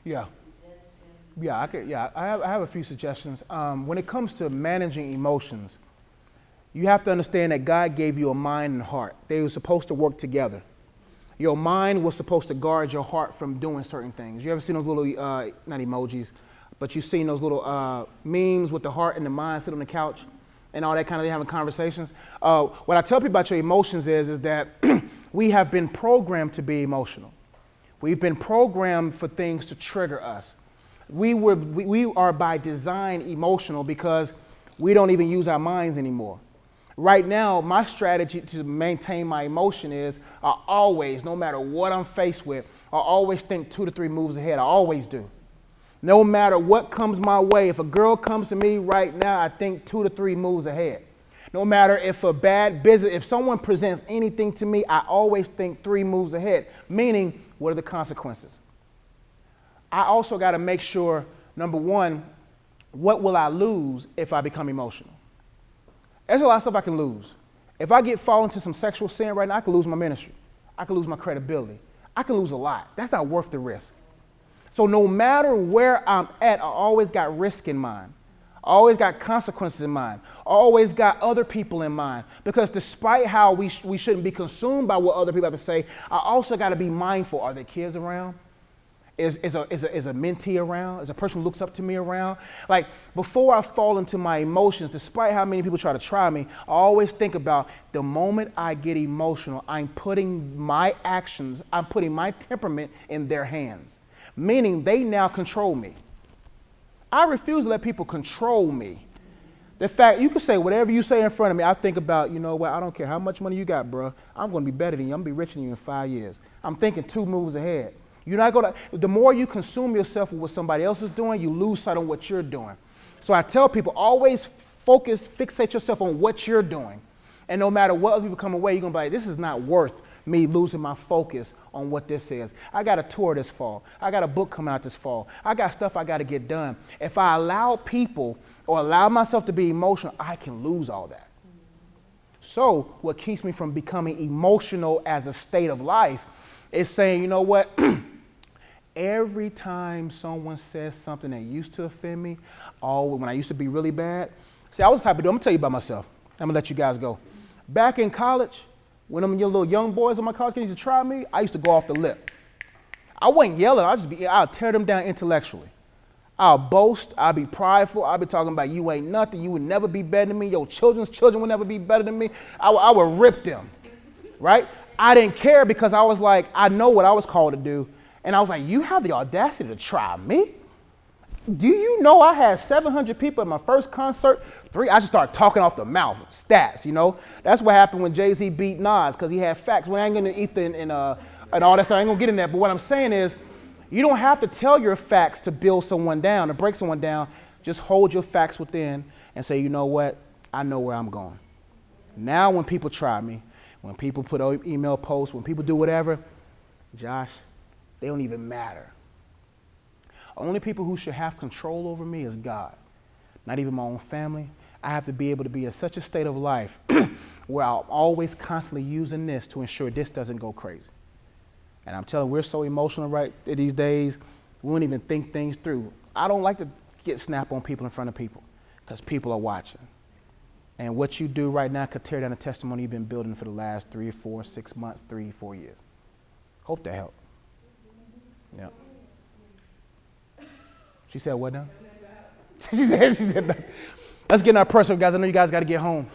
Yeah. Yeah, I have a few suggestions. When it comes to managing emotions, you have to understand that God gave you a mind and heart. They were supposed to work together. Your mind was supposed to guard your heart from doing certain things. You ever seen those little, not emojis, but you've seen those little memes with the heart and the mind sit on the couch and all that kind of, they having conversations? What I tell people about your emotions is that we have been programmed to be emotional. We've been programmed for things to trigger us. We are by design emotional because we don't even use our minds anymore. Right now, my strategy to maintain my emotion is I always, no matter what I'm faced with, I always think 2 to 3 moves ahead. I always do. No matter what comes my way, if a girl comes to me right now, I think 2 to 3 moves ahead. No matter if a bad business, if someone presents anything to me, I always think 3 moves ahead. Meaning, what are the consequences? I also got to make sure, number one, what will I lose if I become emotional? There's a lot of stuff I can lose. If I fall into some sexual sin right now, I could lose my ministry. I could lose my credibility. I could lose a lot. That's not worth the risk. So no matter where I'm at, I always got risk in mind. I always got consequences in mind. I always got other people in mind. Because despite how we shouldn't be consumed by what other people have to say, I also got to be mindful. Are there kids around? Is a mentee around? Is a person who looks up to me around? Like, before I fall into my emotions, despite how many people try to try me, I always think about the moment I get emotional, I'm putting my actions, I'm putting my temperament in their hands. Meaning they now control me. I refuse to let people control me. The fact, you can say whatever you say in front of me, I think about, you know what, I don't care how much money you got, bro. I'm going to be better than you. I'm going to be richer than you in 5 years. I'm thinking 2 moves ahead. You're not going to, the more you consume yourself with what somebody else is doing, you lose sight on what you're doing. So I tell people, always fixate yourself on what you're doing. And no matter what other people come away, you're going to be like, this is not worth me losing my focus on what this is. I got a tour this fall. I got a book coming out this fall. I got stuff I got to get done. If I allow people or allow myself to be emotional, I can lose all that. So what keeps me from becoming emotional as a state of life is saying, you know what? Every time someone says something that used to offend me, when I used to be really bad, see, I was the type of dude, I'm going to tell you about myself. I'm going to let you guys go. Back in college, when them little young boys on my college used to try me, I used to go off the lip. I wasn't yelling, I'll tear them down intellectually. I'll boast, I'll be prideful, I'll be talking about you ain't nothing, you would never be better than me, your children's children would never be better than me. I would rip them, right? I didn't care because I was like, I know what I was called to do. And I was like, you have the audacity to try me? Do you know I had 700 people at my first concert? I just started talking off the mouth, stats, you know? That's what happened when Jay-Z beat Nas, because he had facts. Well, I ain't going to Ethan and all that stuff. I ain't going to get in that. But what I'm saying is, you don't have to tell your facts to build someone down, to break someone down. Just hold your facts within and say, you know what? I know where I'm going. Now when people try me, when people put email posts, when people do whatever, Josh, they don't even matter. Only people who should have control over me is God, not even my own family. I have to be able to be in such a state of life where I'm always constantly using this to ensure this doesn't go crazy. And I'm telling you, we're so emotional right these days, we don't even think things through. I don't like to get snap on people in front of people because people are watching. And what you do right now could tear down the testimony you've been building for the last 3 or 4, 6 months, 3, 4 years. Hope that helped. Yeah. She said what now? she said no. Let's get in our personal, guys. I know you guys got to get home.